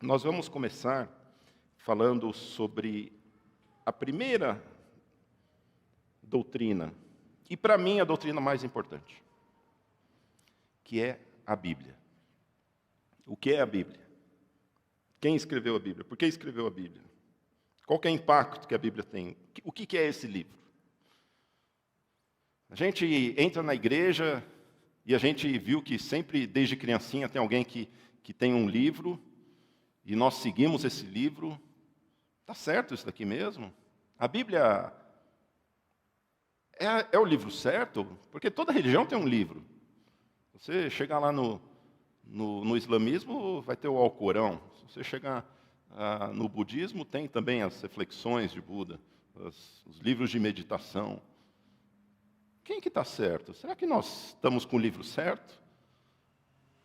Nós vamos começar falando sobre a primeira doutrina, e para mim a doutrina mais importante, que é a Bíblia. O que é a Bíblia? Quem escreveu a Bíblia? Por que escreveu a Bíblia? Qual que é o impacto que a Bíblia tem? O que é esse livro? A gente entra na igreja e a gente viu que sempre, desde criancinha, tem alguém que tem um livro, e nós seguimos esse livro. Está certo isso daqui mesmo? A Bíblia é o livro certo? Porque toda religião tem um livro. Você chegar lá no islamismo, vai ter o Alcorão. Se você chegar no budismo, tem também as reflexões de Buda, os livros de meditação. Quem que está certo? Será que nós estamos com o livro certo?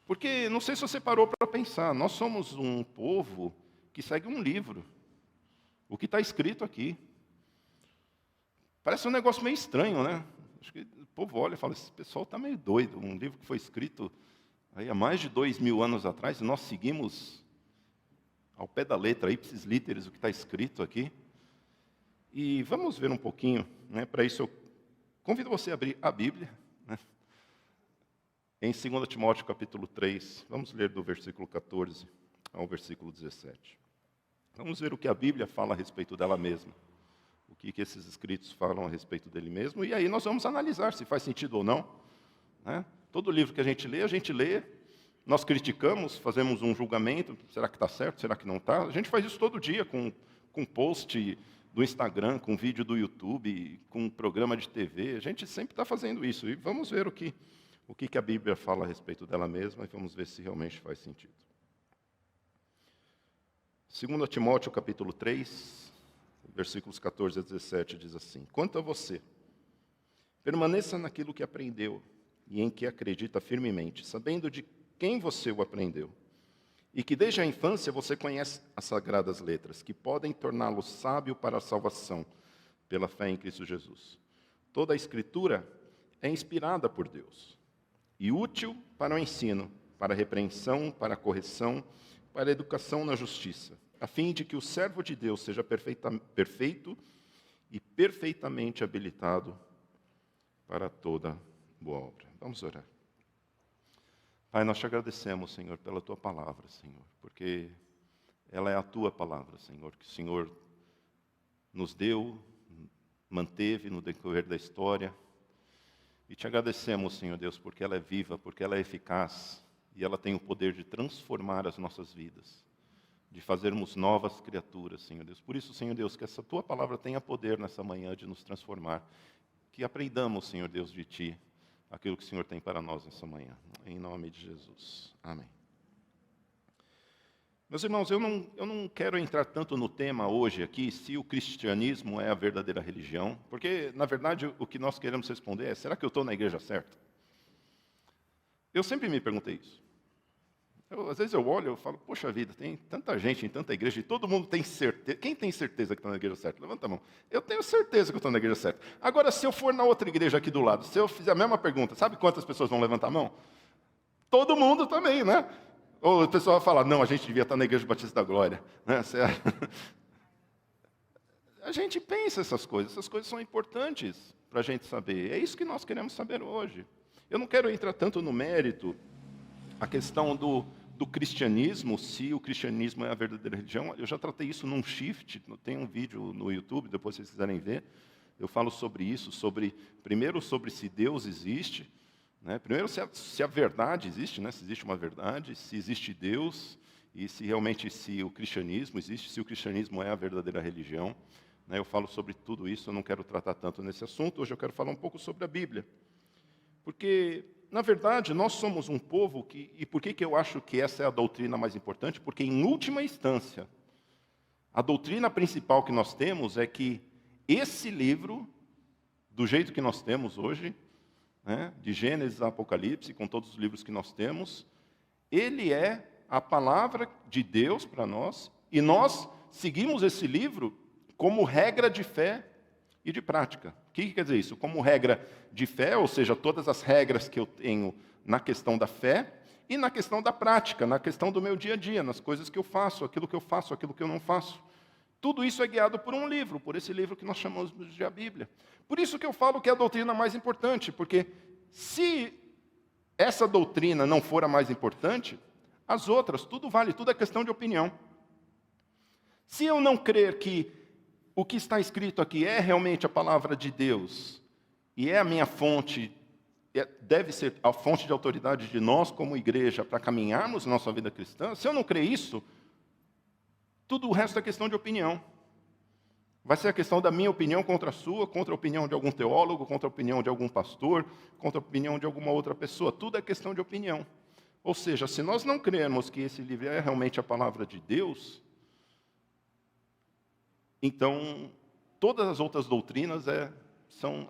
Porque, não sei se você parou para pensar, nós somos um povo que segue um livro. O que está escrito aqui. Parece um negócio meio estranho, né? Acho que o povo olha e fala, esse pessoal está meio doido. Um livro que foi escrito aí há mais de 2000 anos atrás, e nós seguimos ao pé da letra, ipsis literis, o que está escrito aqui. E vamos ver um pouquinho, né? Para isso eu convido você a abrir a Bíblia, né? Em 2 Timóteo capítulo 3, vamos ler do versículo 14 ao versículo 17. Vamos ver o que a Bíblia fala a respeito dela mesma. O que esses escritos falam a respeito dele mesmo. E aí nós vamos analisar se faz sentido ou não, né? Todo livro que a gente lê, nós criticamos, fazemos um julgamento. Será que está certo? Será que não está? A gente faz isso todo dia com post do Instagram, com vídeo do YouTube, com programa de TV. A gente sempre está fazendo isso. E vamos ver o que a Bíblia fala a respeito dela mesma e vamos ver se realmente faz sentido. 2 Timóteo capítulo 3, versículos 14 a 17, diz assim: Quanto a você, permaneça naquilo que aprendeu e em que acredita firmemente, sabendo de quem você o aprendeu, e que desde a infância você conhece as sagradas letras, que podem torná-lo sábio para a salvação, pela fé em Cristo Jesus. Toda a Escritura é inspirada por Deus e útil para o ensino, para a repreensão, para a correção, para a educação na justiça, a fim de que o servo de Deus seja perfeito e perfeitamente habilitado para toda boa obra. Vamos orar. Pai, nós te agradecemos, Senhor, pela tua palavra, Senhor, porque ela é a tua palavra, Senhor, que o Senhor nos deu, manteve no decorrer da história. E te agradecemos, Senhor Deus, porque ela é viva, porque ela é eficaz e ela tem o poder de transformar as nossas vidas, de fazermos novas criaturas, Senhor Deus. Por isso, Senhor Deus, que essa tua palavra tenha poder nessa manhã de nos transformar. Que aprendamos, Senhor Deus, de ti, aquilo que o Senhor tem para nós nessa manhã. Em nome de Jesus. Amém. Meus irmãos, eu não quero entrar tanto no tema hoje aqui, se o cristianismo é a verdadeira religião, porque, na verdade, o que nós queremos responder é, será que eu estou na igreja certa? Eu sempre me perguntei isso. Às vezes eu olho e falo, poxa vida, tem tanta gente em tanta igreja, e todo mundo tem certeza. Quem tem certeza que está na igreja certa? Levanta a mão. Eu tenho certeza que eu estou na igreja certa. Agora, se eu for na outra igreja aqui do lado, se eu fizer a mesma pergunta, sabe quantas pessoas vão levantar a mão? Todo mundo também, né? Ou o pessoal vai falar, não, a gente devia estar na Igreja Batista da Glória, né? A gente pensa essas coisas são importantes para a gente saber. É isso que nós queremos saber hoje. Eu não quero entrar tanto no mérito, a questão do cristianismo, se o cristianismo é a verdadeira religião. Eu já tratei isso num shift, tem um vídeo no YouTube, depois se vocês quiserem ver. Eu falo sobre isso, primeiro sobre se Deus existe, né? Primeiro se a verdade existe, né? Se existe uma verdade, se existe Deus, e se realmente o cristianismo existe, se o cristianismo é a verdadeira religião. Né? Eu falo sobre tudo isso, eu não quero tratar tanto nesse assunto. Hoje eu quero falar um pouco sobre a Bíblia. Porque, na verdade, nós somos um povo que... E por que eu acho que essa é a doutrina mais importante? Porque, em última instância, a doutrina principal que nós temos é que esse livro, do jeito que nós temos hoje, né, de Gênesis a Apocalipse, com todos os livros que nós temos, ele é a palavra de Deus para nós, e nós seguimos esse livro como regra de fé e de prática. O que quer dizer isso? Como regra de fé, ou seja, todas as regras que eu tenho na questão da fé, e na questão da prática, na questão do meu dia a dia, nas coisas que eu faço, aquilo que eu não faço. Tudo isso é guiado por um livro, por esse livro que nós chamamos de a Bíblia. Por isso que eu falo que é a doutrina mais importante, porque se essa doutrina não for a mais importante, as outras, tudo vale, tudo é questão de opinião. Se eu não crer que o que está escrito aqui é realmente a palavra de Deus, e é a minha fonte, deve ser a fonte de autoridade de nós como igreja para caminharmos nossa vida cristã, se eu não crer isso, tudo o resto é questão de opinião. Vai ser a questão da minha opinião contra a sua, contra a opinião de algum teólogo, contra a opinião de algum pastor, contra a opinião de alguma outra pessoa. Tudo é questão de opinião. Ou seja, se nós não crermos que esse livro é realmente a palavra de Deus, então todas as outras doutrinas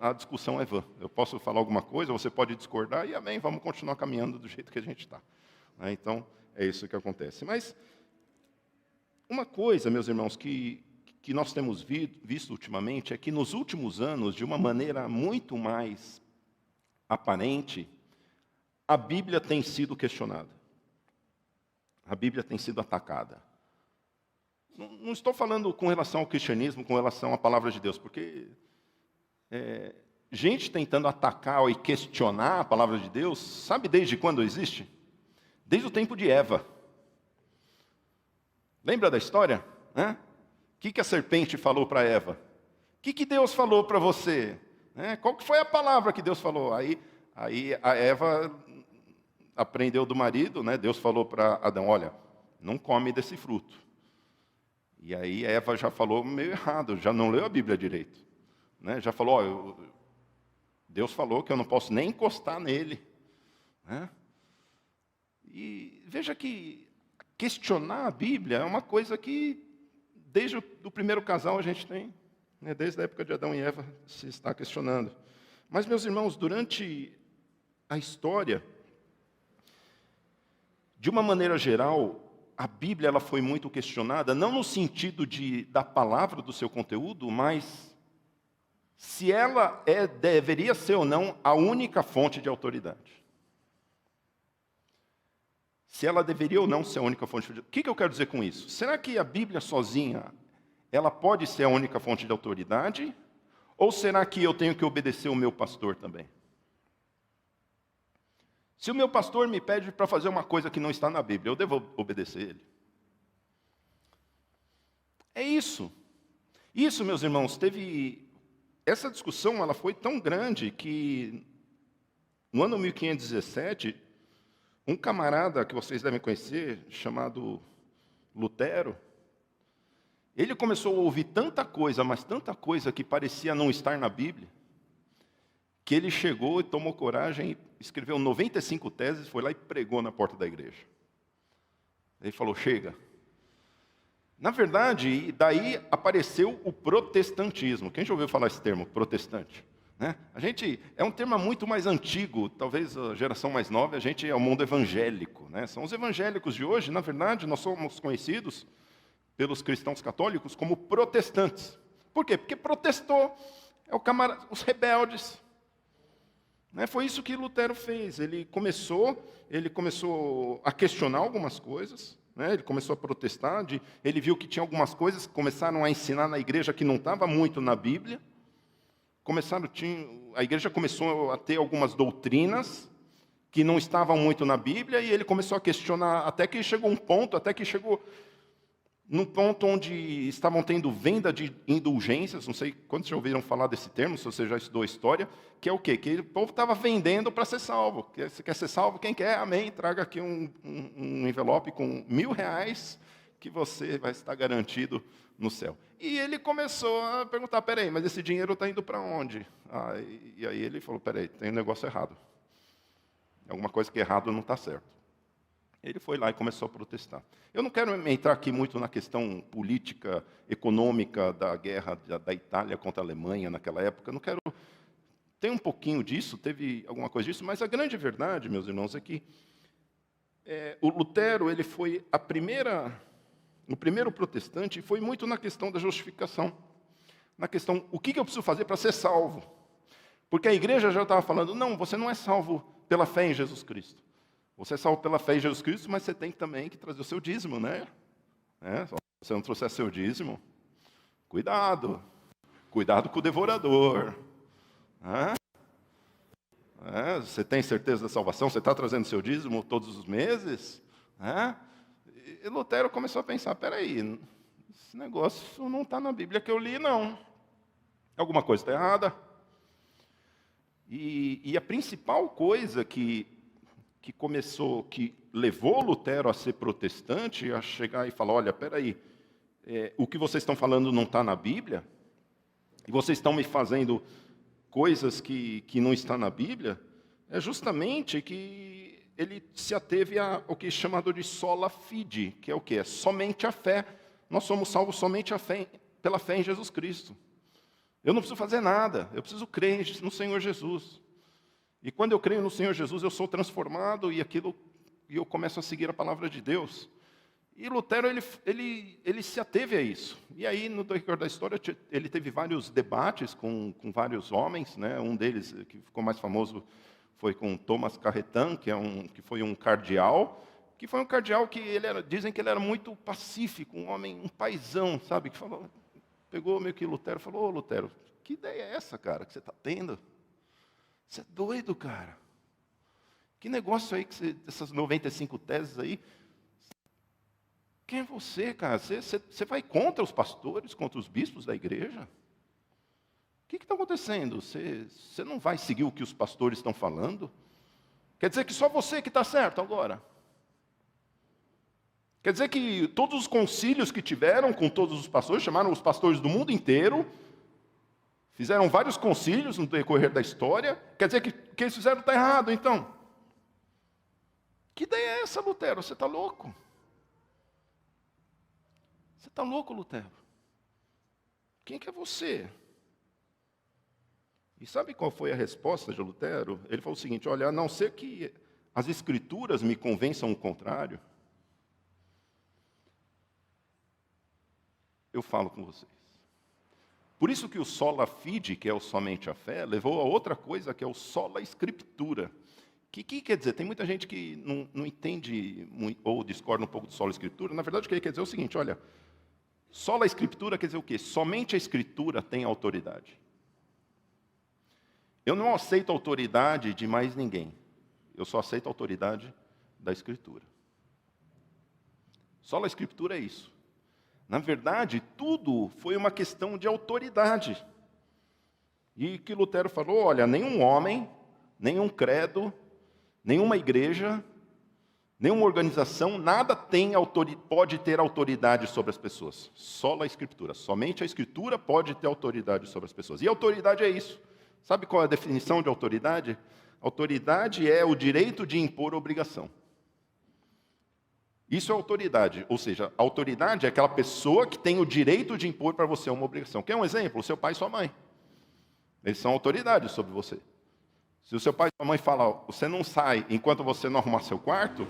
a discussão é vã. Eu posso falar alguma coisa, você pode discordar, e amém, vamos continuar caminhando do jeito que a gente está. Então, é isso que acontece. Mas uma coisa, meus irmãos, que nós temos visto ultimamente é que nos últimos anos, de uma maneira muito mais aparente, a Bíblia tem sido questionada. A Bíblia tem sido atacada. Não estou falando com relação ao cristianismo, com relação à palavra de Deus, porque gente tentando atacar e questionar a palavra de Deus, sabe desde quando existe? Desde o tempo de Eva. Lembra da história? O que a serpente falou para Eva? O que Deus falou para você? Qual que foi a palavra que Deus falou? Aí a Eva aprendeu do marido, Deus falou para Adão, olha, não come desse fruto. E aí Eva já falou meio errado, já não leu a Bíblia direito. Já falou, Deus falou que eu não posso nem encostar nele. E veja que questionar a Bíblia é uma coisa que, desde o primeiro casal, a gente tem, desde a época de Adão e Eva, se está questionando. Mas, meus irmãos, durante a história, de uma maneira geral, a Bíblia ela foi muito questionada, não no sentido da palavra, do seu conteúdo, mas se ela deveria ser ou não a única fonte de autoridade. Se ela deveria ou não ser a única fonte de autoridade. O que eu quero dizer com isso? Será que a Bíblia sozinha, ela pode ser a única fonte de autoridade? Ou será que eu tenho que obedecer o meu pastor também? Se o meu pastor me pede para fazer uma coisa que não está na Bíblia, eu devo obedecer ele? É isso. Isso, meus irmãos, essa discussão ela foi tão grande que, no ano 1517, um camarada que vocês devem conhecer, chamado Lutero, ele começou a ouvir tanta coisa, mas tanta coisa que parecia não estar na Bíblia, que ele chegou e tomou coragem, escreveu 95 teses, foi lá e pregou na porta da igreja. Ele falou, chega. Na verdade, daí apareceu o protestantismo. Quem já ouviu falar esse termo, protestante? É um termo muito mais antigo, talvez a geração mais nova, a gente é o mundo evangélico. São os evangélicos de hoje, na verdade, nós somos conhecidos pelos cristãos católicos como protestantes. Por quê? Porque protestou, os rebeldes. Foi isso que Lutero fez. Ele começou a questionar algumas coisas, ele começou a protestar, ele viu que tinha algumas coisas que começaram a ensinar na igreja que não estava muito na Bíblia. A igreja começou a ter algumas doutrinas que não estavam muito na Bíblia, e ele começou a questionar, até que chegou num ponto onde estavam tendo venda de indulgências, não sei quantos já ouviram falar desse termo, se você já estudou história, que é o quê? Que o povo estava vendendo para ser salvo. Você quer ser salvo? Quem quer? Amém. Traga aqui um envelope com R$1.000 que você vai estar garantido no céu. E ele começou a perguntar, peraí, mas esse dinheiro está indo para onde? E aí ele falou, peraí, tem um negócio errado. Alguma coisa que é errado não está certo. Ele foi lá e começou a protestar. Eu não quero entrar aqui muito na questão política, econômica da guerra da Itália contra a Alemanha naquela época. Não quero. Tem um pouquinho disso, teve alguma coisa disso, mas a grande verdade, meus irmãos, é que o Lutero ele foi o primeiro protestante, e foi muito na questão da justificação. Na questão, o que eu preciso fazer para ser salvo? Porque a igreja já estava falando, não, você não é salvo pela fé em Jesus Cristo. Você é salvo pela fé em Jesus Cristo, mas você tem também que trazer o seu dízimo, né? Se você não trouxer seu dízimo, cuidado. Cuidado com o devorador. Você tem certeza da salvação? Você está trazendo seu dízimo todos os meses? E Lutero começou a pensar, peraí, esse negócio não está na Bíblia que eu li, não. Alguma coisa está errada. E a principal coisa que levou Lutero a ser protestante, a chegar e falar, olha, peraí, o que vocês estão falando não está na Bíblia? E vocês estão me fazendo coisas que não estão na Bíblia? É justamente que ele se ateve ao que é chamado de sola fide, que é o quê? É somente a fé. Nós somos salvos somente pela fé em Jesus Cristo. Eu não preciso fazer nada, eu preciso crer no Senhor Jesus. E quando eu creio no Senhor Jesus, eu sou transformado e eu começo a seguir a palavra de Deus. E Lutero, ele se ateve a isso. E aí, no decorrer da história, ele teve vários debates com vários homens, né? Um deles, que ficou mais famoso, foi com Thomas Carretan, que foi um cardeal, que dizem que ele era muito pacífico, um homem, um paizão, sabe? Que pegou meio que Lutero e falou, ô Lutero, que ideia é essa, cara, que você está tendo? Você é doido, cara. Que negócio aí, essas 95 teses aí. Quem é você, cara? Você vai contra os pastores, contra os bispos da igreja? O que está acontecendo? Você não vai seguir o que os pastores estão falando? Quer dizer que só você que está certo agora? Quer dizer que todos os concílios que tiveram com todos os pastores, chamaram os pastores do mundo inteiro, fizeram vários concílios no decorrer da história, quer dizer que o que eles fizeram está errado, então? Que ideia é essa, Lutero? Você está louco? Você está louco, Lutero? Quem que é você? E sabe qual foi a resposta de Lutero? Ele falou o seguinte, olha, a não ser que as escrituras me convençam o contrário, eu falo com vocês. Por isso que o sola fide, que é o somente a fé, levou a outra coisa, que é o sola escritura. Que quer dizer? Tem muita gente que não entende ou discorda um pouco do sola escritura. Na verdade, o que ele quer dizer é o seguinte, olha, sola escritura quer dizer o quê? Somente a escritura tem autoridade. Eu não aceito a autoridade de mais ninguém. Eu só aceito a autoridade da escritura. Sola escritura é isso. Na verdade, tudo foi uma questão de autoridade. E que Lutero falou, olha, nenhum homem, nenhum credo, nenhuma igreja, nenhuma organização, nada pode ter autoridade sobre as pessoas. Só a Escritura. Somente a Escritura pode ter autoridade sobre as pessoas. E autoridade é isso. Sabe qual é a definição de autoridade? Autoridade é o direito de impor obrigação. Isso é autoridade, ou seja, autoridade é aquela pessoa que tem o direito de impor para você uma obrigação. Quer um exemplo? O seu pai e sua mãe. Eles são autoridades sobre você. Se o seu pai e sua mãe falam, você não sai enquanto você não arrumar seu quarto,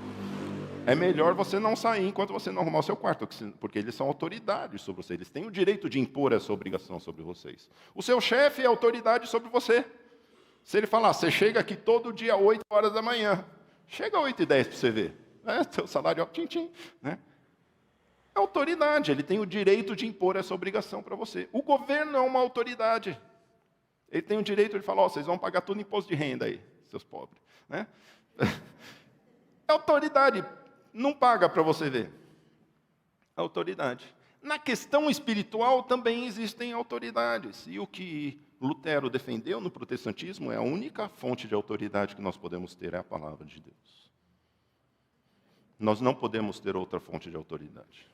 é melhor você não sair enquanto você não arrumar o seu quarto, porque eles são autoridades sobre você. Eles têm o direito de impor essa obrigação sobre vocês. O seu chefe é autoridade sobre você. Se ele falar, você chega aqui todo dia 8 horas da manhã, chega 8h10 para você ver. Seu salário é tchim, né? É autoridade, ele tem o direito de impor essa obrigação para você. O governo é uma autoridade. Ele tem o direito de falar, vocês vão pagar tudo imposto de renda aí, seus pobres. Né? É autoridade, não paga para você ver. É autoridade. Na questão espiritual também existem autoridades. E o que Lutero defendeu no protestantismo é a única fonte de autoridade que nós podemos ter, é a palavra de Deus. Nós não podemos ter outra fonte de autoridade.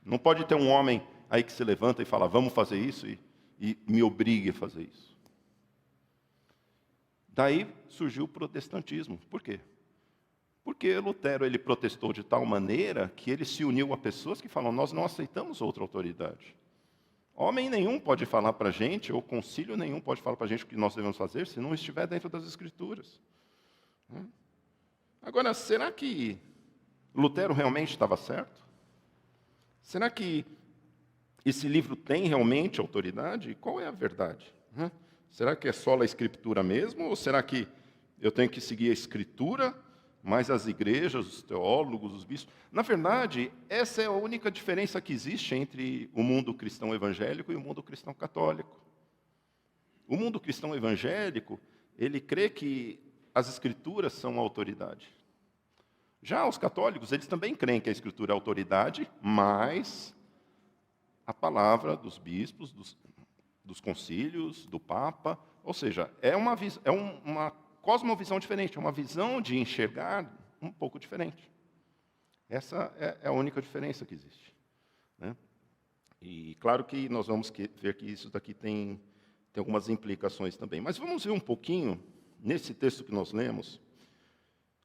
Não pode ter um homem aí que se levanta e fala, vamos fazer isso, e me obrigue a fazer isso. Daí surgiu o protestantismo. Por quê? Porque Lutero ele protestou de tal maneira que ele se uniu a pessoas que falam, nós não aceitamos outra autoridade. Homem nenhum pode falar para a gente, ou concílio nenhum pode falar para a gente o que nós devemos fazer, se não estiver dentro das Escrituras. Agora, será que Lutero realmente estava certo? Será que esse livro tem realmente autoridade? Qual é a verdade? Será que é só a Escritura mesmo? Ou será que eu tenho que seguir a Escritura mas as igrejas, os teólogos, os bispos. Na verdade, essa é a única diferença que existe entre o mundo cristão evangélico e o mundo cristão católico. O mundo cristão evangélico, ele crê que as escrituras são a autoridade. Já os católicos, eles também creem que a escritura é a autoridade, mas a palavra dos bispos, dos concílios, do Papa, ou seja, é uma cosmovisão diferente, é uma visão de enxergar um pouco diferente. Essa é a única diferença que existe, né? E claro que nós vamos ver que isso daqui tem algumas implicações também. Mas vamos ver um pouquinho, nesse texto que nós lemos,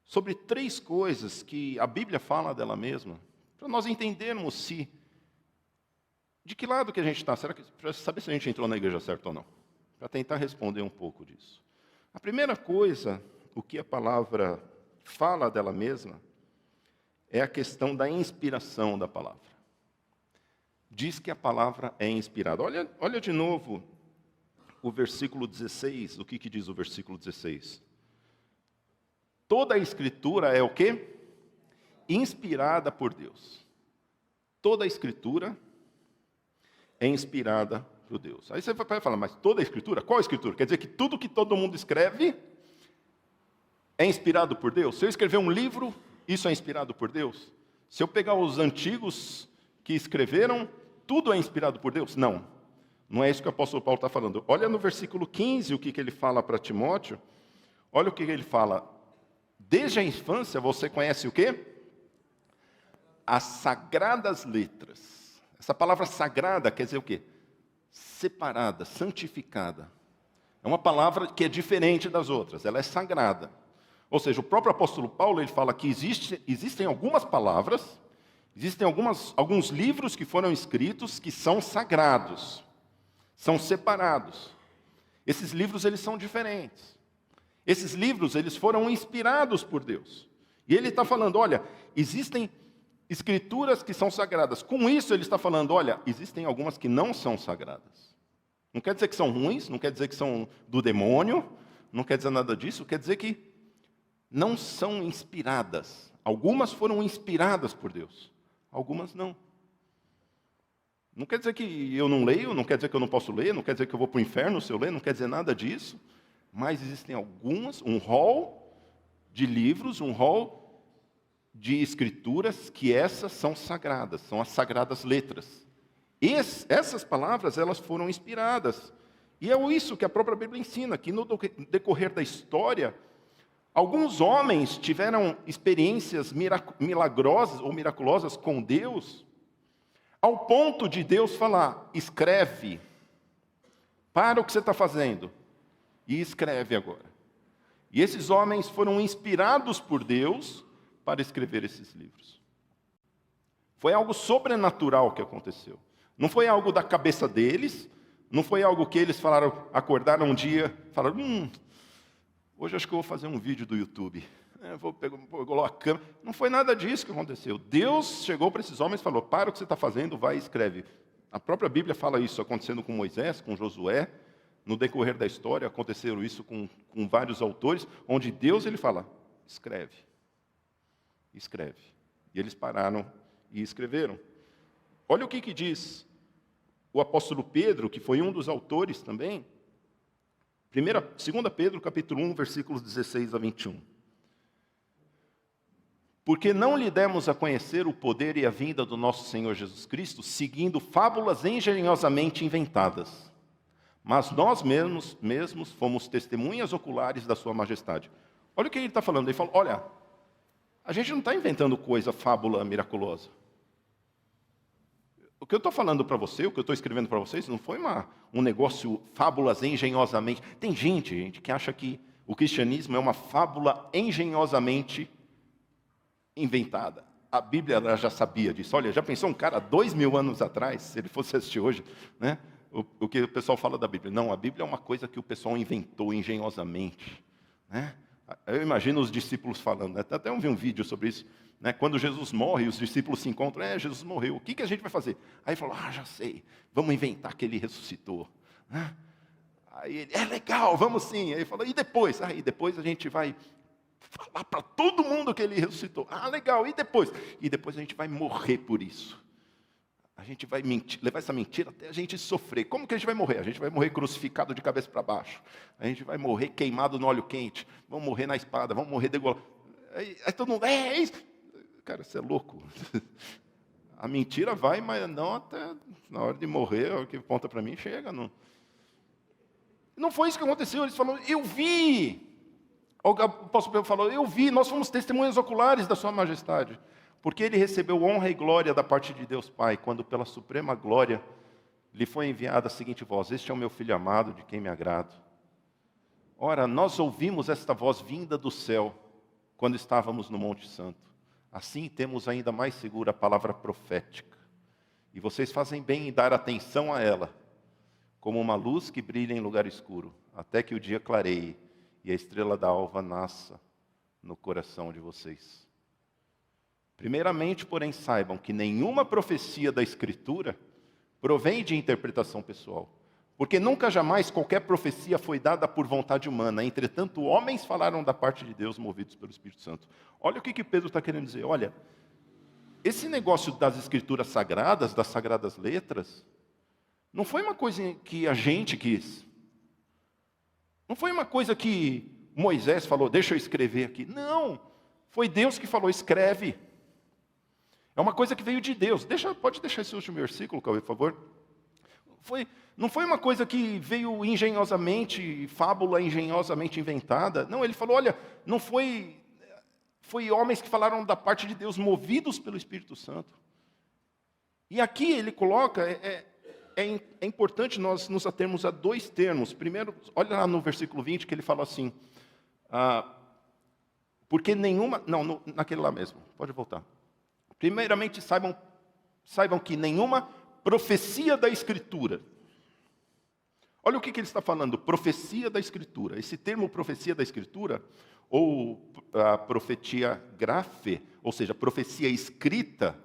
sobre 3 coisas que a Bíblia fala dela mesma, para nós entendermos de que lado que a gente está. Será que para saber se a gente entrou na igreja certa ou não? Para tentar responder um pouco disso. A primeira coisa, o que a palavra fala dela mesma, é a questão da inspiração da palavra. Diz que a palavra é inspirada. Olha de novo o versículo 16, o que diz o versículo 16? Toda a escritura é o quê? Inspirada por Deus. Toda a escritura é inspirada por Deus. Aí você vai falar, mas toda a escritura? Qual a escritura? Quer dizer que tudo que todo mundo escreve é inspirado por Deus? Se eu escrever um livro, isso é inspirado por Deus? Se eu pegar os antigos que escreveram, tudo é inspirado por Deus? Não. Não é isso que o apóstolo Paulo está falando. Olha no versículo 15 o que ele fala para Timóteo. Olha o que ele fala. Desde a infância você conhece o quê? As sagradas letras. Essa palavra sagrada quer dizer o quê? Separada, santificada. É uma palavra que é diferente das outras, ela é sagrada. Ou seja, o próprio apóstolo Paulo ele fala que existem algumas palavras, existem alguns livros que foram escritos que são sagrados, são separados. Esses livros eles são diferentes. Esses livros eles foram inspirados por Deus. E ele está falando, olha, existem escrituras que são sagradas. Com isso ele está falando, olha, existem algumas que não são sagradas. Não quer dizer que são ruins, não quer dizer que são do demônio, não quer dizer nada disso, quer dizer que não são inspiradas. Algumas foram inspiradas por Deus, algumas não. Não quer dizer que eu não leio, não quer dizer que eu não posso ler, não quer dizer que eu vou para o inferno se eu ler, não quer dizer nada disso. Mas existem algumas, um rol de livros, um rol de escrituras que essas são sagradas, são as sagradas letras. Essas palavras, elas foram inspiradas. E é isso que a própria Bíblia ensina, que no decorrer da história, alguns homens tiveram experiências milagrosas ou miraculosas com Deus, ao ponto de Deus falar, escreve, para o que você está fazendo, e escreve agora. E esses homens foram inspirados por Deus para escrever esses livros. Foi algo sobrenatural que aconteceu. Não foi algo da cabeça deles, não foi algo que eles acordaram um dia, falaram, hoje acho que eu vou fazer um vídeo do YouTube. Vou colocar a câmera. Não foi nada disso que aconteceu. Deus chegou para esses homens e falou, para o que você está fazendo, vai e escreve. A própria Bíblia fala isso acontecendo com Moisés, com Josué. No decorrer da história, aconteceu isso com vários autores, onde Deus ele fala, escreve. Escreve. E eles pararam e escreveram. Olha o que diz o apóstolo Pedro, que foi um dos autores também. 2 Pedro, capítulo 1, versículos 16 a 21. Porque não lhe demos a conhecer o poder e a vinda do nosso Senhor Jesus Cristo, seguindo fábulas engenhosamente inventadas. Mas nós mesmos fomos testemunhas oculares da sua majestade. Olha o que ele está falando. Ele fala, olha, a gente não está inventando fábula miraculosa. O que eu estou falando para você, o que eu estou escrevendo para vocês, não foi um negócio, fábulas engenhosamente. Tem gente que acha que o cristianismo é uma fábula engenhosamente inventada. A Bíblia ela já sabia disso. Olha, já pensou um cara 2000 anos atrás, se ele fosse assistir hoje, né? O que o pessoal fala da Bíblia. Não, a Bíblia é uma coisa que o pessoal inventou engenhosamente, né? Eu imagino os discípulos falando, né? Até eu vi um vídeo sobre isso, né? Quando Jesus morre, os discípulos se encontram, Jesus morreu, o que a gente vai fazer? Aí ele falou, já sei, vamos inventar que ele ressuscitou, né? Aí ele, legal, vamos sim. Aí ele falou, e depois? Aí depois a gente vai falar para todo mundo que ele ressuscitou. Ah, legal, e depois? E depois a gente vai morrer por isso. A gente vai mentir, levar essa mentira até a gente sofrer. Como que a gente vai morrer? A gente vai morrer crucificado de cabeça para baixo. A gente vai morrer queimado no óleo quente. Vamos morrer na espada, vamos morrer degolado. Aí todo mundo, é isso. Cara, você é louco. A mentira vai, mas não até na hora de morrer, o que aponta para mim chega. Não foi isso que aconteceu. Eles falaram, eu vi. O apóstolo Pedro falou, eu vi, nós fomos testemunhas oculares da sua majestade. Porque ele recebeu honra e glória da parte de Deus Pai, quando pela suprema glória lhe foi enviada a seguinte voz, este é o meu filho amado, de quem me agrado. Ora, nós ouvimos esta voz vinda do céu, quando estávamos no Monte Santo. Assim temos ainda mais segura a palavra profética. E vocês fazem bem em dar atenção a ela, como uma luz que brilha em lugar escuro, até que o dia clareie e a estrela da alva nasça no coração de vocês. Primeiramente, porém, saibam que nenhuma profecia da Escritura provém de interpretação pessoal, porque nunca jamais qualquer profecia foi dada por vontade humana. Entretanto, homens falaram da parte de Deus movidos pelo Espírito Santo. Olha o que Pedro está querendo dizer. Olha, esse negócio das Escrituras sagradas, das sagradas letras, não foi uma coisa que a gente quis. Não foi uma coisa que Moisés falou, deixa eu escrever aqui. Não, foi Deus que falou, escreve. É uma coisa que veio de Deus. Pode deixar esse último versículo, Cauê, por favor. Não foi uma coisa que veio engenhosamente, fábula engenhosamente inventada. Não, ele falou, olha, não foi homens que falaram da parte de Deus, movidos pelo Espírito Santo. E aqui ele coloca, é importante nós nos atermos a dois termos. Primeiro, olha lá no versículo 20, que ele fala assim, porque nenhuma... Não, naquele lá mesmo, pode voltar. Primeiramente, saibam que nenhuma profecia da Escritura. Olha o que ele está falando, profecia da Escritura. Esse termo profecia da Escritura, ou a profetia grafe, ou seja, profecia escrita,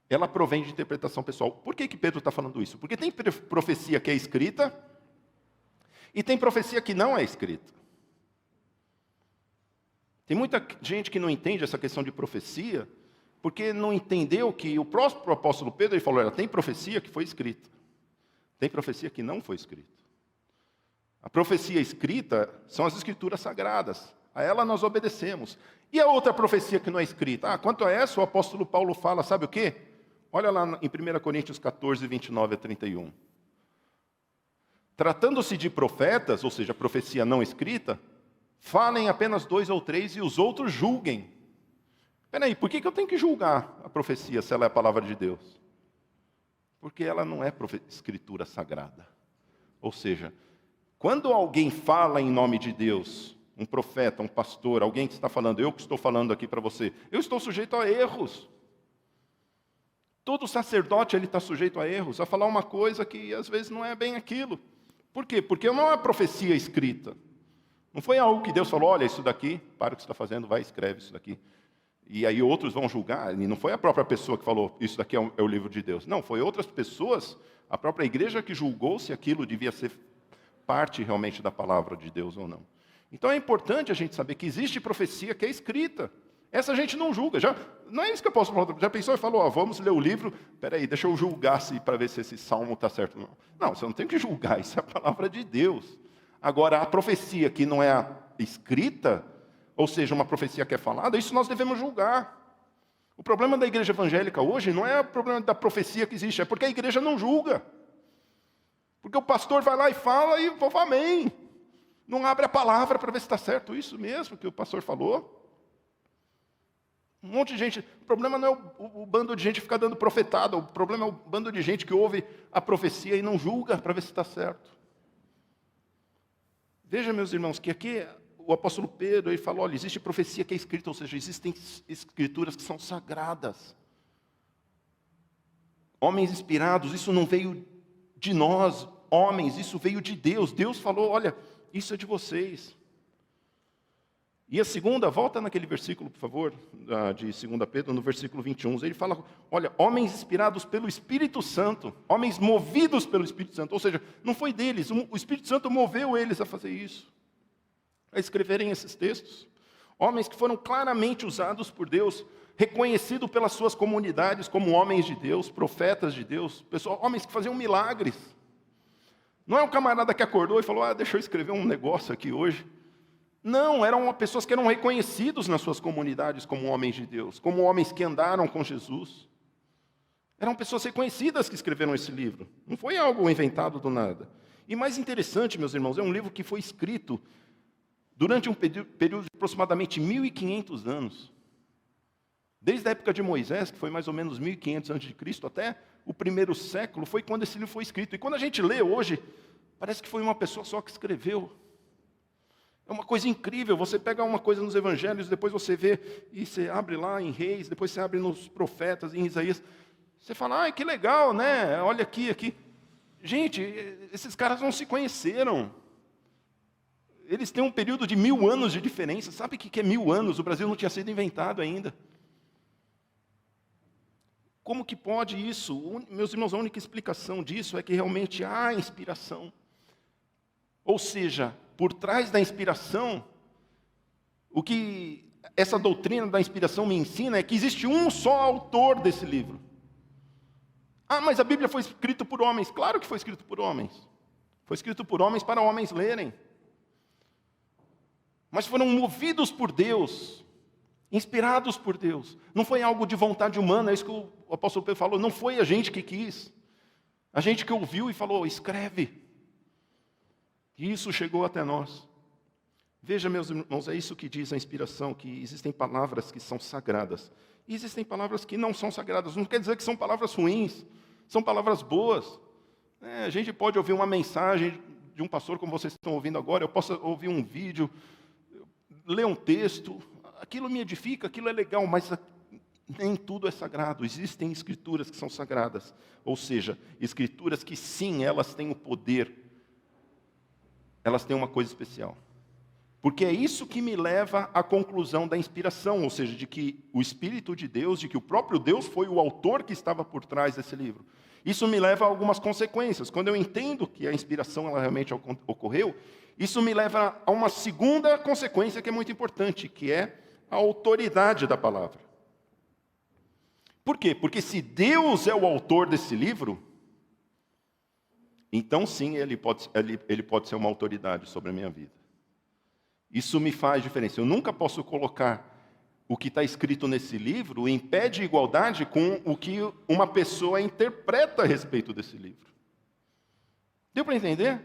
ela provém de interpretação pessoal. Por que Pedro está falando isso? Porque tem profecia que é escrita, e tem profecia que não é escrita. Tem muita gente que não entende essa questão de profecia, porque não entendeu que o próprio apóstolo Pedro ele falou, olha, tem profecia que foi escrita, tem profecia que não foi escrita. A profecia escrita são as escrituras sagradas, a ela nós obedecemos. E a outra profecia que não é escrita? Quanto a essa, o apóstolo Paulo fala, sabe o quê? Olha lá em 1 Coríntios 14, 29 a 31. Tratando-se de profetas, ou seja, profecia não escrita, falem apenas 2 ou 3 e os outros julguem. Espera aí, por que eu tenho que julgar a profecia se ela é a palavra de Deus? Porque ela não é escritura sagrada. Ou seja, quando alguém fala em nome de Deus, um profeta, um pastor, alguém que está falando, eu que estou falando aqui para você, eu estou sujeito a erros. Todo sacerdote ele está sujeito a erros, a falar uma coisa que às vezes não é bem aquilo. Por quê? Porque não é uma profecia escrita. Não foi algo que Deus falou, olha, isso daqui, para o que você está fazendo, vai, escreve isso daqui. E aí outros vão julgar, e não foi a própria pessoa que falou, isso daqui é o livro de Deus. Não, foi outras pessoas, a própria igreja que julgou se aquilo devia ser parte realmente da palavra de Deus ou não. Então é importante a gente saber que existe profecia que é escrita. Essa a gente não julga. Não é isso que eu posso falar. Já pensou e falou, vamos ler o livro, peraí, deixa eu julgar para ver se esse salmo está certo. Não, você não tem que julgar, isso é a palavra de Deus. Agora, a profecia que não é escrita, ou seja, uma profecia que é falada, isso nós devemos julgar. O problema da igreja evangélica hoje não é o problema da profecia que existe, é porque a igreja não julga. Porque o pastor vai lá e fala e o povo, amém. Não abre a palavra para ver se está certo isso mesmo que o pastor falou. Um monte de gente, o problema não é o bando de gente ficar dando profetada, o problema é o bando de gente que ouve a profecia e não julga para ver se está certo. Veja, meus irmãos, que aqui o apóstolo Pedro ele falou, olha, existe profecia que é escrita, ou seja, existem escrituras que são sagradas. Homens inspirados, isso não veio de nós, homens, isso veio de Deus. Deus falou, olha, isso é de vocês. E a segunda, volta naquele versículo, por favor, de 2 Pedro, no versículo 21. Ele fala, olha, homens inspirados pelo Espírito Santo, homens movidos pelo Espírito Santo. Ou seja, não foi deles, o Espírito Santo moveu eles a fazer isso, a escreverem esses textos. Homens que foram claramente usados por Deus, reconhecidos pelas suas comunidades como homens de Deus, profetas de Deus, pessoal, homens que faziam milagres. Não é um camarada que acordou e falou, deixa eu escrever um negócio aqui hoje. Não, eram pessoas que eram reconhecidos nas suas comunidades como homens de Deus, como homens que andaram com Jesus. Eram pessoas reconhecidas que escreveram esse livro. Não foi algo inventado do nada. E mais interessante, meus irmãos, é um livro que foi escrito durante um período de aproximadamente 1.500 anos. Desde a época de Moisés, que foi mais ou menos 1.500 a.C., até o primeiro século, foi quando esse livro foi escrito. E quando a gente lê hoje, parece que foi uma pessoa só que escreveu. É uma coisa incrível, você pega uma coisa nos evangelhos, depois você vê, e você abre lá em Reis, depois você abre nos profetas, em Isaías. Você fala, que legal, né? Olha aqui. Gente, esses caras não se conheceram. Eles têm um período de 1.000 anos de diferença. Sabe o que é 1.000 anos? O Brasil não tinha sido inventado ainda. Como que pode isso? Meus irmãos, a única explicação disso é que realmente há inspiração. Ou seja, por trás da inspiração, o que essa doutrina da inspiração me ensina é que existe um só autor desse livro. Mas a Bíblia foi escrita por homens. Claro que foi escrito por homens. Foi escrito por homens para homens lerem. Mas foram movidos por Deus, inspirados por Deus. Não foi algo de vontade humana, é isso que o apóstolo Pedro falou. Não foi a gente que quis. A gente que ouviu e falou, escreve. E isso chegou até nós. Veja, meus irmãos, é isso que diz a inspiração, que existem palavras que são sagradas. E existem palavras que não são sagradas. Não quer dizer que são palavras ruins. São palavras boas. A gente pode ouvir uma mensagem de um pastor, como vocês estão ouvindo agora. Eu posso ouvir um vídeo, ler um texto. Aquilo me edifica, aquilo é legal, mas nem tudo é sagrado. Existem escrituras que são sagradas. Ou seja, escrituras que sim, elas têm o poder. Elas têm uma coisa especial. Porque é isso que me leva à conclusão da inspiração, ou seja, de que o Espírito de Deus, de que o próprio Deus foi o autor que estava por trás desse livro. Isso me leva a algumas consequências. Quando eu entendo que a inspiração ela realmente ocorreu, isso me leva a uma segunda consequência que é muito importante, que é a autoridade da palavra. Por quê? Porque se Deus é o autor desse livro, então sim, ele pode ser uma autoridade sobre a minha vida. Isso me faz diferença. Eu nunca posso colocar o que está escrito nesse livro em pé de igualdade com o que uma pessoa interpreta a respeito desse livro. Deu para entender?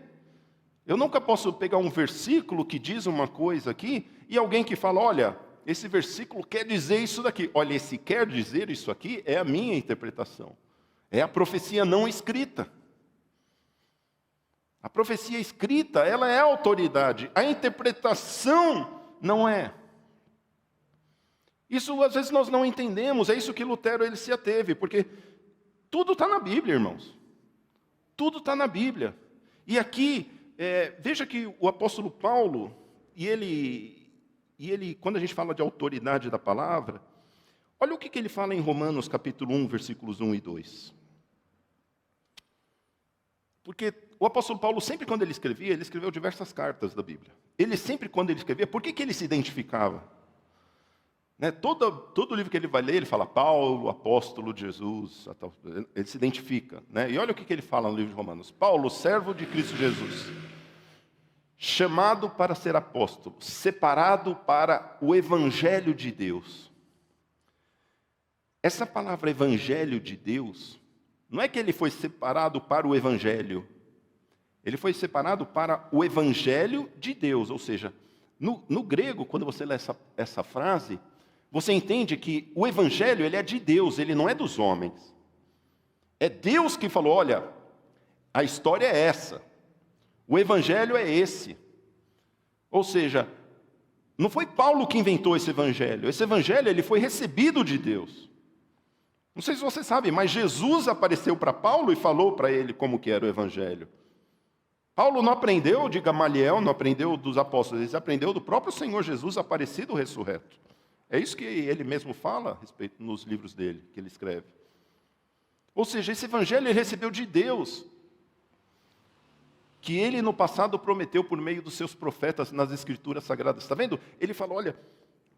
Eu nunca posso pegar um versículo que diz uma coisa aqui e alguém que fala, olha, esse versículo quer dizer isso daqui. Olha, esse quer dizer isso aqui é a minha interpretação. É a profecia não escrita. A profecia escrita, ela é a autoridade. A interpretação não é. Isso, às vezes, nós não entendemos. É isso que Lutero ele se ateve. Porque tudo está na Bíblia, irmãos. Tudo está na Bíblia. E aqui, veja que o apóstolo Paulo, e ele, quando a gente fala de autoridade da palavra, olha o que ele fala em Romanos, capítulo 1, versículos 1 e 2. Porque o apóstolo Paulo, sempre quando ele escreveu diversas cartas da Bíblia. Ele sempre, quando ele escrevia, por que ele se identificava? Todo livro que ele vai ler, ele fala Paulo, apóstolo de Jesus, ele se identifica. E olha o que ele fala no livro de Romanos. Paulo, servo de Cristo Jesus, chamado para ser apóstolo, separado para o evangelho de Deus. Essa palavra evangelho de Deus, não é que ele foi separado para o evangelho, ele foi separado para o evangelho de Deus, ou seja, no grego, quando você lê essa frase, você entende que o evangelho ele é de Deus, ele não é dos homens. É Deus que falou, olha, a história é essa, o evangelho é esse. Ou seja, não foi Paulo que inventou esse evangelho ele foi recebido de Deus. Não sei se você sabe, mas Jesus apareceu para Paulo e falou para ele como que era o evangelho. Paulo não aprendeu de Gamaliel, não aprendeu dos apóstolos, ele aprendeu do próprio Senhor Jesus aparecido ressurreto. É isso que ele mesmo fala a respeito nos livros dele, que ele escreve. Ou seja, esse evangelho ele recebeu de Deus, que ele no passado prometeu por meio dos seus profetas nas escrituras sagradas. Está vendo? Ele fala, olha,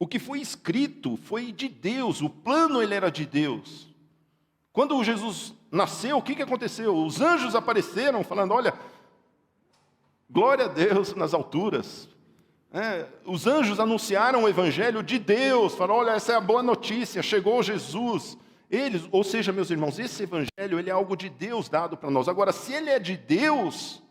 O que foi escrito foi de Deus, o plano ele era de Deus. Quando Jesus nasceu, o que aconteceu? Os anjos apareceram falando, olha, glória a Deus nas alturas. Os anjos anunciaram o evangelho de Deus, falaram, olha, essa é a boa notícia, chegou Jesus. Eles, ou seja, meus irmãos, esse evangelho ele é algo de Deus dado para nós. Agora, se ele é de Deus,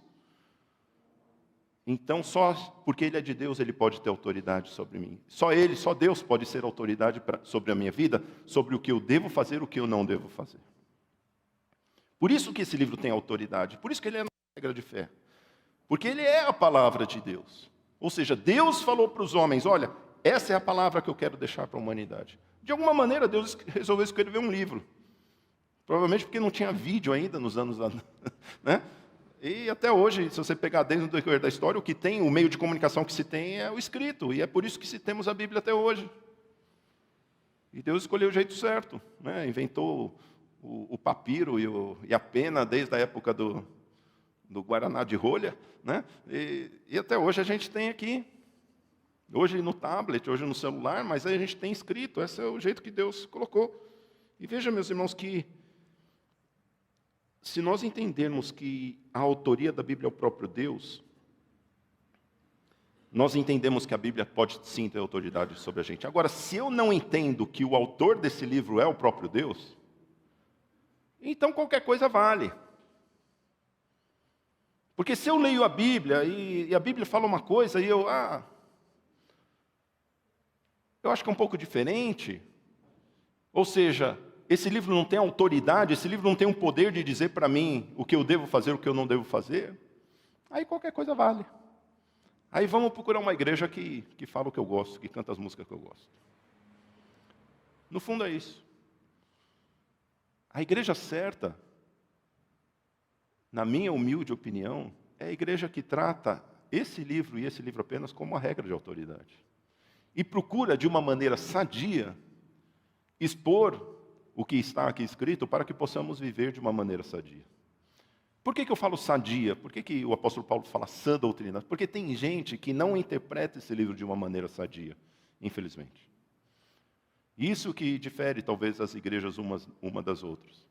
então só porque ele é de Deus ele pode ter autoridade sobre mim. Só ele, só Deus pode ser autoridade sobre a minha vida, sobre o que eu devo fazer e o que eu não devo fazer. Por isso que esse livro tem autoridade, por isso que ele é a nossa regra de fé. Porque ele é a palavra de Deus. Ou seja, Deus falou para os homens, olha, essa é a palavra que eu quero deixar para a humanidade. De alguma maneira, Deus resolveu escrever um livro. Provavelmente porque não tinha vídeo ainda nos anos... né? E até hoje, se você pegar dentro do decorrer da história, o que tem, o meio de comunicação que se tem é o escrito. E é por isso que temos a Bíblia até hoje. E Deus escolheu o jeito certo. Né? Inventou o papiro e a pena desde a época do Guaraná de rolha. Né? E até hoje a gente tem aqui. Hoje no tablet, hoje no celular, mas aí a gente tem escrito. Esse é o jeito que Deus colocou. E veja, meus irmãos, que se nós entendermos que a autoria da Bíblia é o próprio Deus, nós entendemos que a Bíblia pode sim ter autoridade sobre a gente. Agora, se eu não entendo que o autor desse livro é o próprio Deus, então qualquer coisa vale. Porque se eu leio a Bíblia e a Bíblia fala uma coisa e eu acho que é um pouco diferente. Ou seja, esse livro não tem autoridade, esse livro não tem um poder de dizer para mim o que eu devo fazer, o que eu não devo fazer. Aí qualquer coisa vale. Aí vamos procurar uma igreja que fala o que eu gosto, que canta as músicas que eu gosto. No fundo é isso. A igreja certa, na minha humilde opinião, é a igreja que trata esse livro e esse livro apenas como uma regra de autoridade. E procura, de uma maneira sadia, expor o que está aqui escrito para que possamos viver de uma maneira sadia. Por que eu falo sadia? Por que o apóstolo Paulo fala sã doutrina? Porque tem gente que não interpreta esse livro de uma maneira sadia, infelizmente. Isso que difere, talvez, as igrejas uma das outras.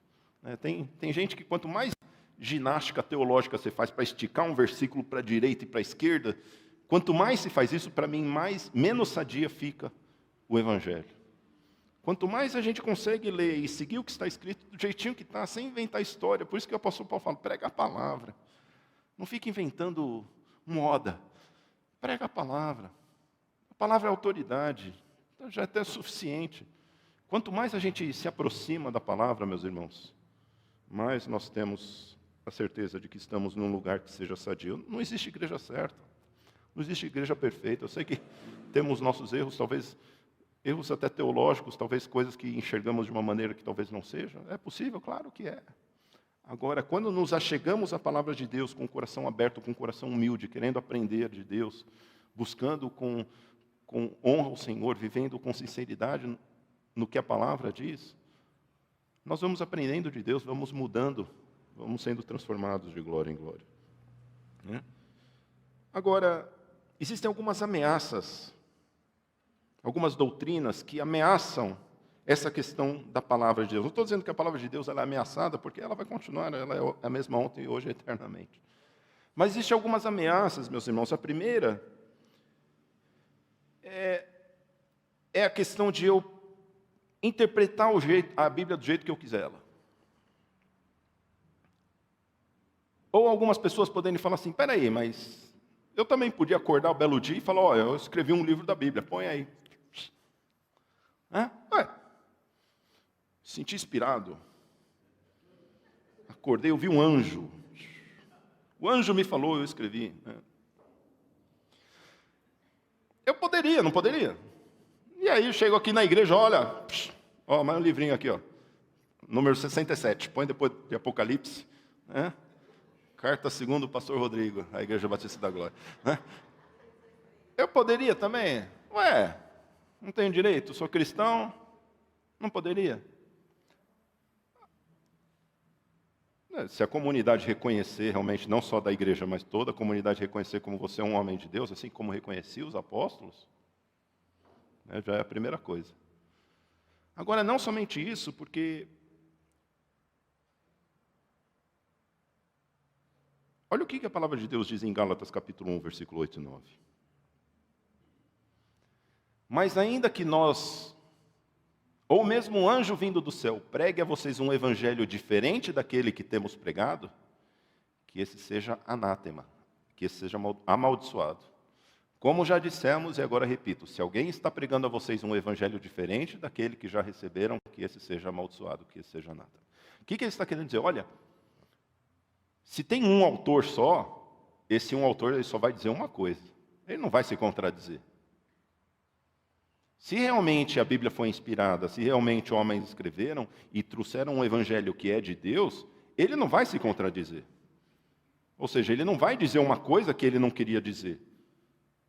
Tem gente que quanto mais ginástica teológica você faz para esticar um versículo para a direita e para a esquerda, quanto mais se faz isso, para mim, menos sadia fica o Evangelho. Quanto mais a gente consegue ler e seguir o que está escrito do jeitinho que está, sem inventar história. Por isso que o apóstolo Paulo fala, prega a palavra. Não fique inventando moda. Prega a palavra. A palavra é autoridade. Então já é até suficiente. Quanto mais a gente se aproxima da palavra, meus irmãos, mais nós temos a certeza de que estamos num lugar que seja sadio. Não existe igreja certa. Não existe igreja perfeita. Eu sei que temos nossos erros, talvez erros até teológicos, talvez coisas que enxergamos de uma maneira que talvez não seja. É possível? Claro que é. Agora, quando nos achegamos à palavra de Deus com o coração aberto, com o coração humilde, querendo aprender de Deus, buscando com honra ao Senhor, vivendo com sinceridade no que a palavra diz, nós vamos aprendendo de Deus, vamos mudando, vamos sendo transformados de glória em glória. Né? Agora, existem algumas ameaças, algumas doutrinas que ameaçam essa questão da palavra de Deus. Não estou dizendo que a palavra de Deus ela é ameaçada, porque ela vai continuar, ela é a mesma ontem, hoje e eternamente. Mas existem algumas ameaças, meus irmãos. A primeira é a questão de eu interpretar a Bíblia do jeito que eu quiser ela. Ou algumas pessoas poderem falar assim, peraí, mas eu também podia acordar um belo dia e falar, olha, eu escrevi um livro da Bíblia, põe aí. Senti inspirado. Acordei, eu vi um anjo. O anjo me falou, eu escrevi. Eu poderia, não poderia? E aí eu chego aqui na igreja, olha, mais um livrinho aqui, ó, número 67, põe depois de Apocalipse, né? Carta segundo o pastor Rodrigo, a Igreja Batista da Glória. Né? Eu poderia também? Não tenho direito, sou cristão, não poderia? Se a comunidade reconhecer, realmente, não só da igreja, mas toda a comunidade reconhecer como você é um homem de Deus, assim como reconhecia os apóstolos, né? Já é a primeira coisa. Agora, não somente isso, porque olha o que a palavra de Deus diz em Gálatas capítulo 1, versículo 8 e 9. Mas ainda que nós, ou mesmo um anjo vindo do céu, pregue a vocês um evangelho diferente daquele que temos pregado, que esse seja anátema, que esse seja amaldiçoado. Como já dissemos, e agora repito, se alguém está pregando a vocês um evangelho diferente daquele que já receberam, que esse seja amaldiçoado, que esse seja anátema. O que ele está querendo dizer? Olha, se tem um autor só, esse um autor ele só vai dizer uma coisa. Ele não vai se contradizer. Se realmente a Bíblia foi inspirada, se realmente homens escreveram e trouxeram um evangelho que é de Deus, ele não vai se contradizer. Ou seja, ele não vai dizer uma coisa que ele não queria dizer.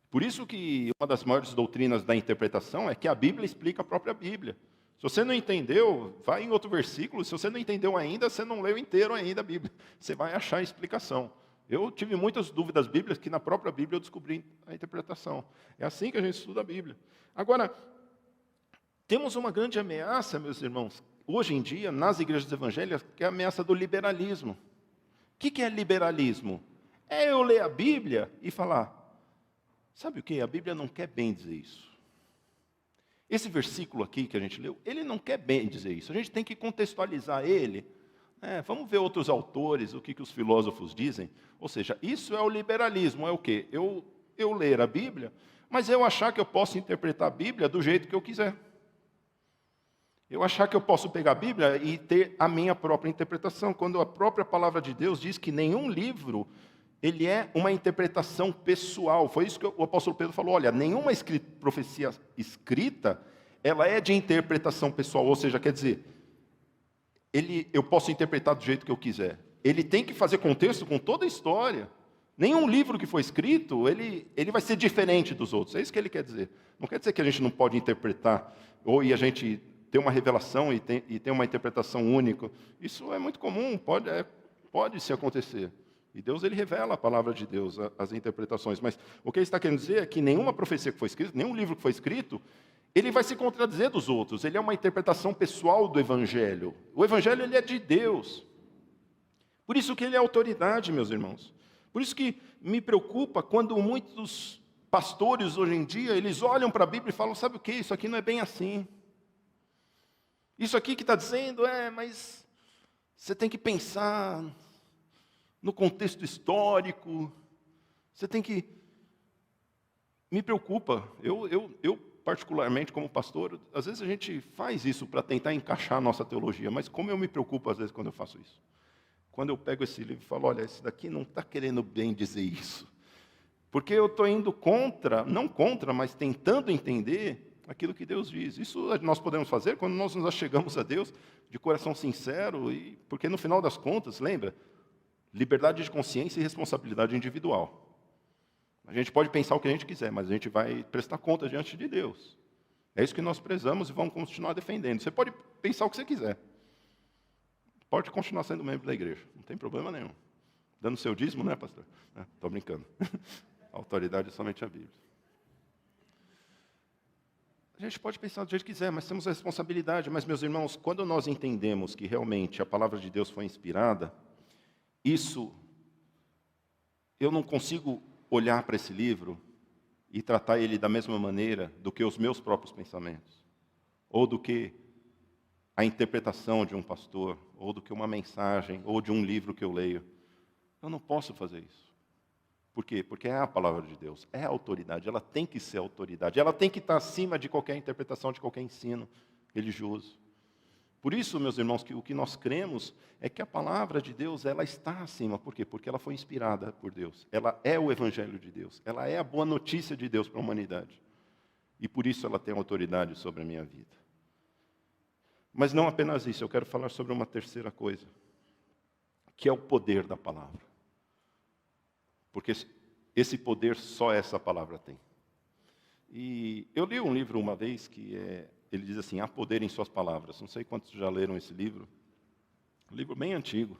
Por isso que uma das maiores doutrinas da interpretação é que a Bíblia explica a própria Bíblia. Se você não entendeu, vai em outro versículo. Se você não entendeu ainda, você não leu inteiro ainda a Bíblia. Você vai achar a explicação. Eu tive muitas dúvidas bíblicas que na própria Bíblia eu descobri a interpretação. É assim que a gente estuda a Bíblia. Agora, temos uma grande ameaça, meus irmãos, hoje em dia, nas igrejas evangélicas, que é a ameaça do liberalismo. O que é liberalismo? É eu ler a Bíblia e falar, sabe o que? A Bíblia não quer bem dizer isso. Esse versículo aqui que a gente leu, ele não quer bem dizer isso. A gente tem que contextualizar ele. Vamos ver outros autores, o que os filósofos dizem. Ou seja, isso é o liberalismo. É o quê? Eu ler a Bíblia, mas eu achar que eu posso interpretar a Bíblia do jeito que eu quiser. Eu achar que eu posso pegar a Bíblia e ter a minha própria interpretação, quando a própria palavra de Deus diz que nenhum livro ele é uma interpretação pessoal. Foi isso que o apóstolo Pedro falou, olha, nenhuma profecia escrita, ela é de interpretação pessoal, ou seja, quer dizer, eu posso interpretar do jeito que eu quiser. Ele tem que fazer contexto com toda a história. Nenhum livro que foi escrito, ele vai ser diferente dos outros. É isso que ele quer dizer. Não quer dizer que a gente não pode interpretar, e a gente ter uma revelação e ter uma interpretação única. Isso é muito comum, pode se acontecer. E Deus ele revela a palavra de Deus, as interpretações. Mas o que ele está querendo dizer é que nenhuma profecia que foi escrita, nenhum livro que foi escrito, ele vai se contradizer dos outros. Ele é uma interpretação pessoal do Evangelho. O Evangelho ele é de Deus. Por isso que ele é autoridade, meus irmãos. Por isso que me preocupa quando muitos pastores hoje em dia, eles olham para a Bíblia e falam, sabe o que? Isso aqui não é bem assim. Isso aqui que está dizendo, mas você tem que pensar no contexto histórico, você tem que... Me preocupa, eu particularmente como pastor, às vezes a gente faz isso para tentar encaixar a nossa teologia, mas como eu me preocupo às vezes quando eu faço isso. Quando eu pego esse livro e falo, olha, esse daqui não está querendo bem dizer isso. Porque eu estou indo contra, não contra, mas tentando entender aquilo que Deus diz. Isso nós podemos fazer quando nós nos achegamos a Deus de coração sincero, porque no final das contas, lembra? Liberdade de consciência e responsabilidade individual. A gente pode pensar o que a gente quiser, mas a gente vai prestar conta diante de Deus. É isso que nós prezamos e vamos continuar defendendo. Você pode pensar o que você quiser. Pode continuar sendo membro da igreja, não tem problema nenhum. Dando seu dízimo, né, pastor? Estou brincando. A autoridade é somente a Bíblia. A gente pode pensar do jeito que quiser, mas temos a responsabilidade. Mas, meus irmãos, quando nós entendemos que realmente a palavra de Deus foi inspirada, eu não consigo olhar para esse livro e tratar ele da mesma maneira do que os meus próprios pensamentos, ou do que a interpretação de um pastor, ou do que uma mensagem, ou de um livro que eu leio. Eu não posso fazer isso. Por quê? Porque é a palavra de Deus, é a autoridade, ela tem que ser autoridade, ela tem que estar acima de qualquer interpretação, de qualquer ensino religioso. Por isso, meus irmãos, que o que nós cremos é que a palavra de Deus, ela está acima. Por quê? Porque ela foi inspirada por Deus. Ela é o Evangelho de Deus. Ela é a boa notícia de Deus para a humanidade. E por isso ela tem autoridade sobre a minha vida. Mas não apenas isso, eu quero falar sobre uma terceira coisa, que é o poder da palavra. Porque esse poder só essa palavra tem. E eu li um livro uma vez que ele diz assim, há poder em suas palavras. Não sei quantos já leram esse livro. Um livro bem antigo.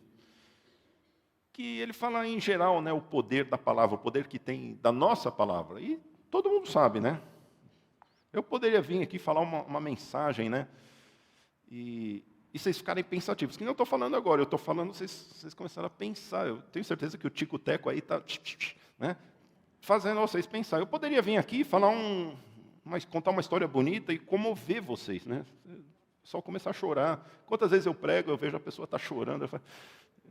Que ele fala em geral, né, o poder da palavra, o poder que tem da nossa palavra. E todo mundo sabe, né? Eu poderia vir aqui falar uma mensagem, né? E vocês ficarem pensativos. Que nem eu estou falando agora, eu estou falando, vocês começaram a pensar. Eu tenho certeza que o tico-teco aí está, né, fazendo vocês pensar. Eu poderia vir aqui falar contar uma história bonita e comover vocês, né? Só começar a chorar. Quantas vezes eu prego, eu vejo a pessoa está chorando, eu falo,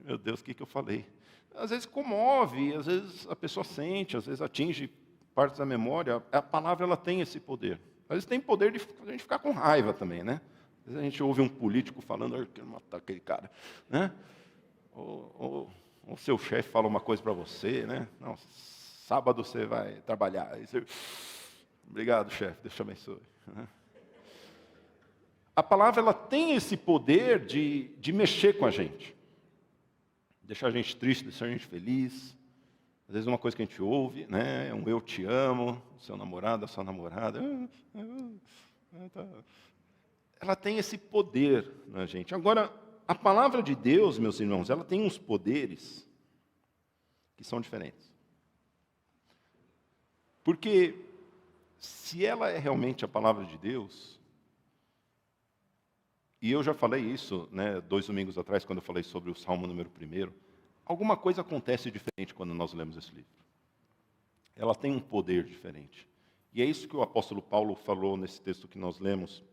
meu Deus, o que eu falei? Às vezes comove, às vezes a pessoa sente, às vezes atinge partes da memória. A palavra ela tem esse poder. Às vezes tem poder de a gente ficar com raiva também, né? Às vezes a gente ouve um político falando, eu quero matar aquele cara, né? Ou o seu chefe fala uma coisa para você, né? Não, sábado você vai trabalhar. Aí você, obrigado, chefe, Deus te abençoe. A palavra ela tem esse poder de mexer com a gente. Deixar a gente triste, deixar a gente feliz. Às vezes uma coisa que a gente ouve, né? Um eu te amo, seu namorado, a sua namorada. Ela tem esse poder na gente. Agora, a palavra de Deus, meus irmãos, ela tem uns poderes que são diferentes. Porque se ela é realmente a palavra de Deus, e eu já falei isso, né, 2 domingos atrás, quando eu falei sobre o Salmo número 1, alguma coisa acontece diferente quando nós lemos esse livro. Ela tem um poder diferente. E é isso que o apóstolo Paulo falou nesse texto que nós lemos.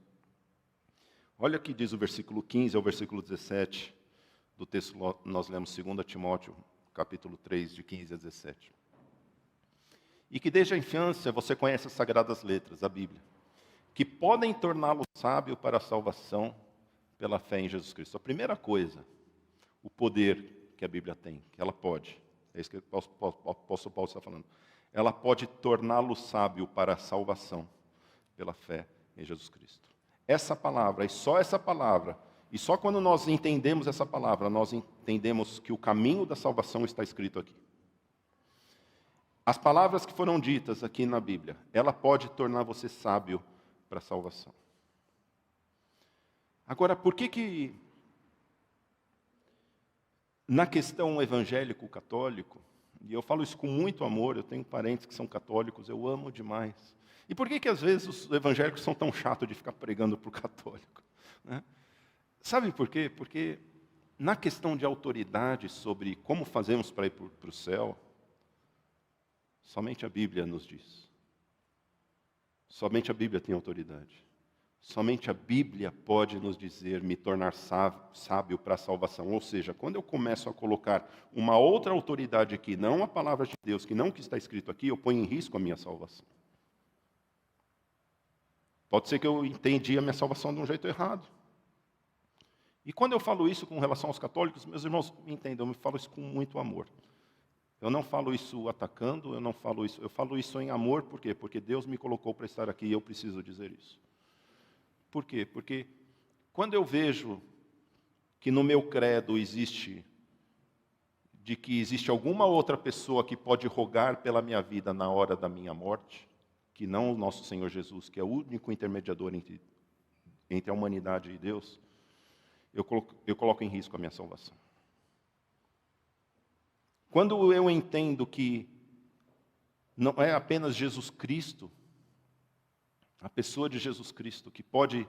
Olha o que diz o versículo 15 ao versículo 17 do texto que nós lemos, 2 Timóteo, capítulo 3, de 15 a 17. E que desde a infância você conhece as sagradas letras, a Bíblia, que podem torná-lo sábio para a salvação pela fé em Jesus Cristo. A primeira coisa, o poder que a Bíblia tem, que ela pode, é isso que o apóstolo Paulo está falando, ela pode torná-lo sábio para a salvação pela fé em Jesus Cristo. Essa palavra, e só essa palavra, e só quando nós entendemos essa palavra, nós entendemos que o caminho da salvação está escrito aqui. As palavras que foram ditas aqui na Bíblia, ela pode tornar você sábio para a salvação. Agora, por que na questão evangélico-católico, e eu falo isso com muito amor, eu tenho parentes que são católicos, eu amo demais. E por que às vezes os evangélicos são tão chatos de ficar pregando para o católico? Né? Sabe por quê? Porque na questão de autoridade sobre como fazemos para ir para o céu, somente a Bíblia nos diz. Somente a Bíblia tem autoridade. Somente a Bíblia pode nos dizer, me tornar sábio para a salvação. Ou seja, quando eu começo a colocar uma outra autoridade aqui, não a palavra de Deus, que não o que está escrito aqui, eu ponho em risco a minha salvação. Pode ser que eu entendi a minha salvação de um jeito errado. E quando eu falo isso com relação aos católicos, meus irmãos me entendam, eu falo isso com muito amor. Eu não falo isso atacando, eu falo isso em amor, por quê? Porque Deus me colocou para estar aqui e eu preciso dizer isso. Por quê? Porque quando eu vejo que no meu credo existe alguma outra pessoa que pode rogar pela minha vida na hora da minha morte, que não o nosso Senhor Jesus, que é o único intermediador entre a humanidade e Deus, eu coloco em risco a minha salvação. Quando eu entendo que não é apenas Jesus Cristo, a pessoa de Jesus Cristo, que pode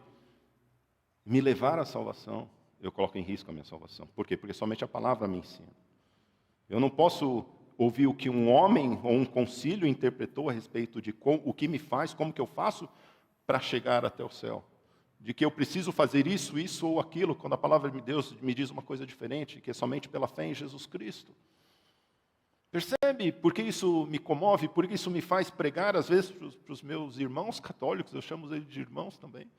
me levar à salvação, eu coloco em risco a minha salvação. Por quê? Porque somente a palavra me ensina. Eu não posso ouvir o que um homem ou um concílio interpretou a respeito de o que me faz, como que eu faço para chegar até o céu. De que eu preciso fazer isso ou aquilo, quando a palavra de Deus me diz uma coisa diferente, que é somente pela fé em Jesus Cristo. Percebe por que isso me comove, por que isso me faz pregar, às vezes, para os meus irmãos católicos, eu chamo eles de irmãos também.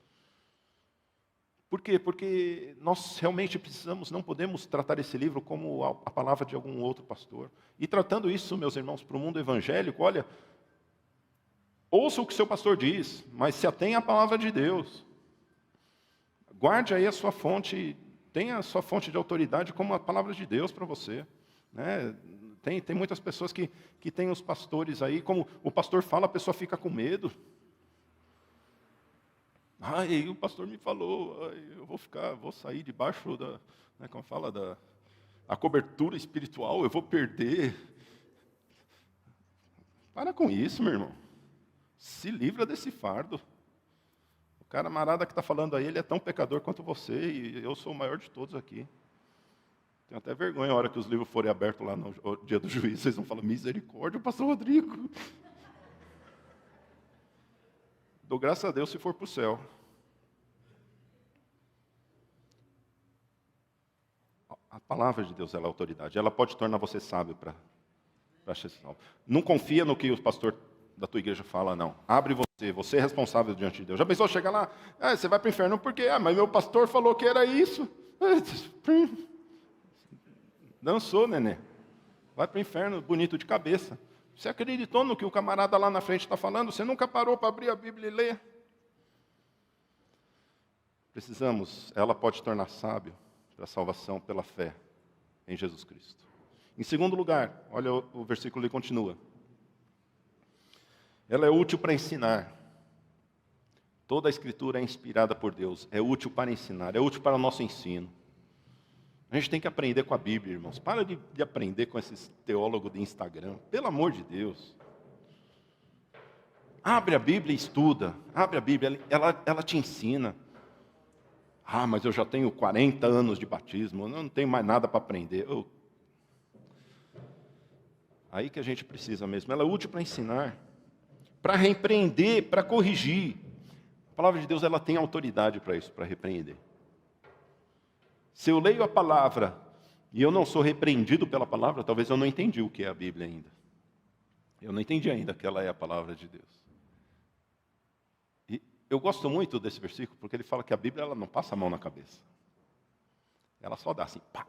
Por quê? Porque nós realmente precisamos, não podemos tratar esse livro como a palavra de algum outro pastor. E tratando isso, meus irmãos, para o mundo evangélico, olha, ouça o que seu pastor diz, mas se atenha à palavra de Deus. Guarde aí a sua fonte, tenha a sua fonte de autoridade como a palavra de Deus para você. Né? Tem muitas pessoas que têm os pastores aí, como o pastor fala, a pessoa fica com medo. Ai, o pastor me falou, eu vou sair debaixo a cobertura espiritual, eu vou perder. Para com isso, meu irmão. Se livra desse fardo. camarada que está falando aí, ele é tão pecador quanto você, e eu sou o maior de todos aqui. Tenho até vergonha a hora que os livros forem abertos lá no dia do juízo, vocês vão falar, misericórdia, pastor Rodrigo. Dou graças a Deus se for para o céu. A palavra de Deus, ela é autoridade. Ela pode tornar você sábio para ser salvo. Não confia no que o pastor da tua igreja fala, não. Abre você é responsável diante de Deus. Já pensou chegar lá, você vai para o inferno por quê? Mas meu pastor falou que era isso. Dançou, nenê. Vai para o inferno, bonito de cabeça. Você acreditou no que o camarada lá na frente está falando? Você nunca parou para abrir a Bíblia e ler? Ela pode tornar sábio para a salvação pela fé em Jesus Cristo. Em segundo lugar, olha o versículo ele continua. Ela é útil para ensinar. Toda a Escritura é inspirada por Deus. É útil para ensinar, é útil para o nosso ensino. A gente tem que aprender com a Bíblia, irmãos. Para de aprender com esses teólogos de Instagram. Pelo amor de Deus. Abre a Bíblia e estuda. Abre a Bíblia, ela te ensina. Mas eu já tenho 40 anos de batismo, eu não tenho mais nada para aprender. Aí que a gente precisa mesmo. Ela é útil para ensinar, para repreender, para corrigir. A palavra de Deus, ela tem autoridade para isso, para repreender. Se eu leio a palavra e eu não sou repreendido pela palavra, talvez eu não entendi o que é a Bíblia ainda. Eu não entendi ainda que ela é a palavra de Deus. E eu gosto muito desse versículo, porque ele fala que a Bíblia ela não passa a mão na cabeça. Ela só dá assim, pá.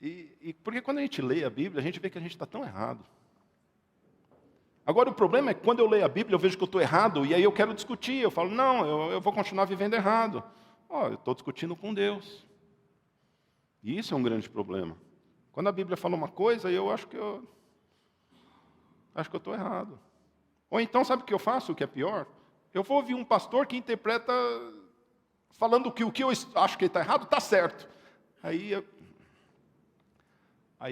E porque quando a gente lê a Bíblia, a gente vê que a gente está tão errado. Agora o problema é que quando eu leio a Bíblia, eu vejo que eu estou errado, e aí eu quero discutir, eu falo, não, eu vou continuar vivendo errado. Eu estou discutindo com Deus. E isso é um grande problema. Quando a Bíblia fala uma coisa, eu acho que eu estou errado. Ou então, sabe o que eu faço, o que é pior? Eu vou ouvir um pastor que interpreta falando que o que eu acho que está errado está certo. Aí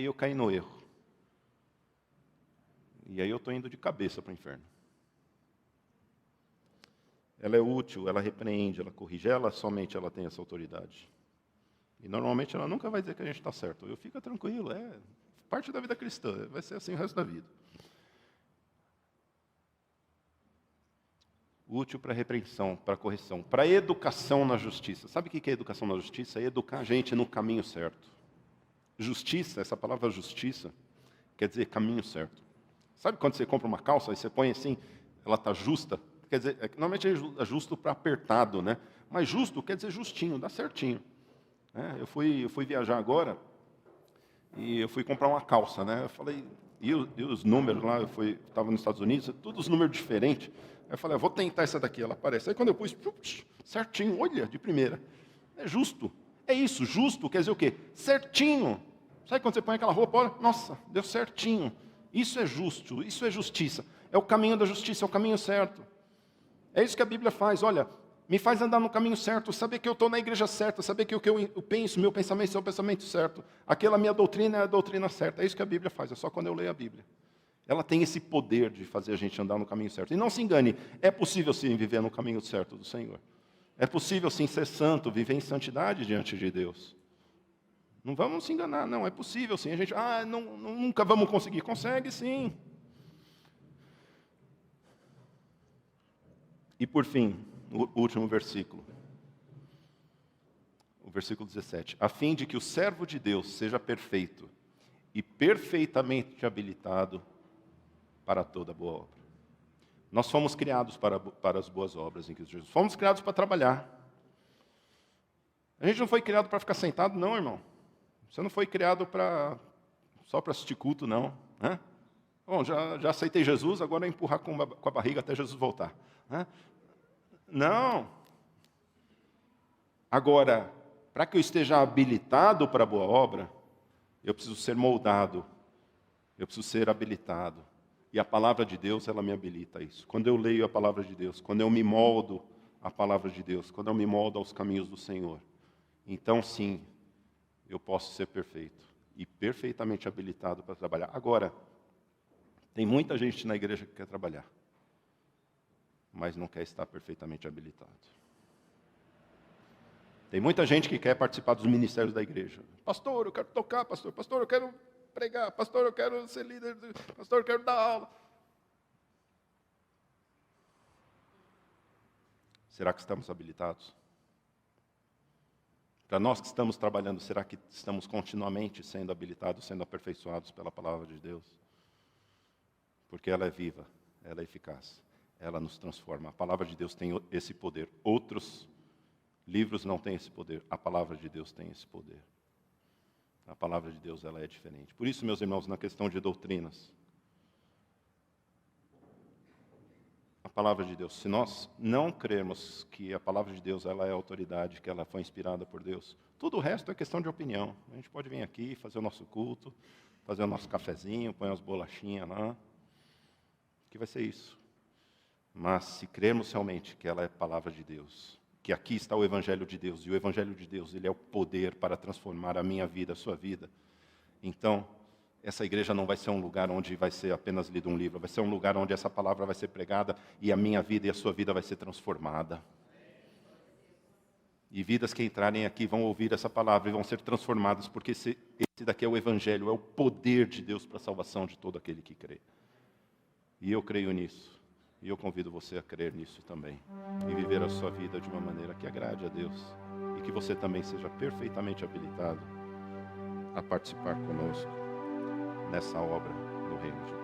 eu caí no erro. E aí eu estou indo de cabeça para o inferno. Ela é útil, ela repreende, ela corrige. Somente ela tem essa autoridade. E normalmente ela nunca vai dizer que a gente está certo. Fica tranquilo, é parte da vida cristã. Vai ser assim o resto da vida. Útil para repreensão, para correção, para educação na justiça. Sabe o que é educação na justiça? É educar a gente no caminho certo. Justiça, essa palavra justiça, quer dizer caminho certo. Sabe quando você compra uma calça e você põe assim, ela está justa? Quer dizer, normalmente é justo para apertado, né? Mas justo quer dizer justinho, dá certinho. Eu fui viajar agora e eu fui comprar uma calça, né? Eu falei, e os números lá, estava nos Estados Unidos, todos os números diferentes. Aí eu falei, vou tentar essa daqui, ela aparece. Aí quando eu pus, certinho, olha, de primeira. É justo. É isso, justo quer dizer o quê? Certinho. Sabe quando você põe aquela roupa, olha, nossa, deu certinho. Isso é justo, isso é justiça. É o caminho da justiça, é o caminho certo. É isso que a Bíblia faz, olha, me faz andar no caminho certo, saber que eu estou na igreja certa, saber que o que eu penso, meu pensamento é o pensamento certo. Aquela minha doutrina é a doutrina certa. É isso que a Bíblia faz, é só quando eu leio a Bíblia. Ela tem esse poder de fazer a gente andar no caminho certo. E não se engane, é possível sim viver no caminho certo do Senhor. É possível sim ser santo, viver em santidade diante de Deus. Não vamos se enganar, não, é possível sim. A gente, nunca vamos conseguir. Consegue sim. E por fim, o último versículo. O versículo 17. A fim de que o servo de Deus seja perfeito e perfeitamente habilitado para toda boa obra. Nós fomos criados para as boas obras em Cristo Jesus. Fomos criados para trabalhar. A gente não foi criado para ficar sentado, não, irmão. Você não foi criado só para assistir culto, não. Bom, já aceitei Jesus, agora é empurrar com a barriga até Jesus voltar. Não. Agora, para que eu esteja habilitado para a boa obra, eu preciso ser moldado. Eu preciso ser habilitado. E a palavra de Deus, ela me habilita a isso. Quando eu leio a palavra de Deus, quando eu me moldo à palavra de Deus, quando eu me moldo aos caminhos do Senhor, então sim, eu posso ser perfeito e perfeitamente habilitado para trabalhar. Agora, tem muita gente na igreja que quer trabalhar. mas não quer estar perfeitamente habilitado. Tem muita gente que quer participar dos ministérios da igreja. Pastor, eu quero tocar, pastor. Pastor, eu quero pregar. Pastor, eu quero ser líder. Pastor, eu quero dar aula. Será que estamos habilitados? Para nós que estamos trabalhando, será que estamos continuamente sendo habilitados, sendo aperfeiçoados pela palavra de Deus? Porque ela é viva, ela é eficaz, ela nos transforma. A palavra de Deus tem esse poder. Outros livros não têm esse poder. A palavra de Deus tem esse poder. A palavra de Deus, ela é diferente. Por isso, meus irmãos, na questão de doutrinas, a palavra de Deus, se nós não crermos que a palavra de Deus ela é autoridade, que ela foi inspirada por Deus, tudo o resto é questão de opinião. A gente pode vir aqui, fazer o nosso culto, fazer o nosso cafezinho, põe as bolachinhas lá, que vai ser isso. Mas se crermos realmente que ela é palavra de Deus, que aqui está o Evangelho de Deus, e o Evangelho de Deus ele é o poder para transformar a minha vida, a sua vida, então essa igreja não vai ser um lugar onde vai ser apenas lido um livro, vai ser um lugar onde essa palavra vai ser pregada e a minha vida e a sua vida vai ser transformada. E vidas que entrarem aqui vão ouvir essa palavra e vão ser transformadas, porque esse daqui é o Evangelho, é o poder de Deus para a salvação de todo aquele que crê. E eu creio nisso, e eu convido você a crer nisso também, e viver a sua vida de uma maneira que agrade a Deus, e que você também seja perfeitamente habilitado a participar conosco nessa obra do reino de Deus.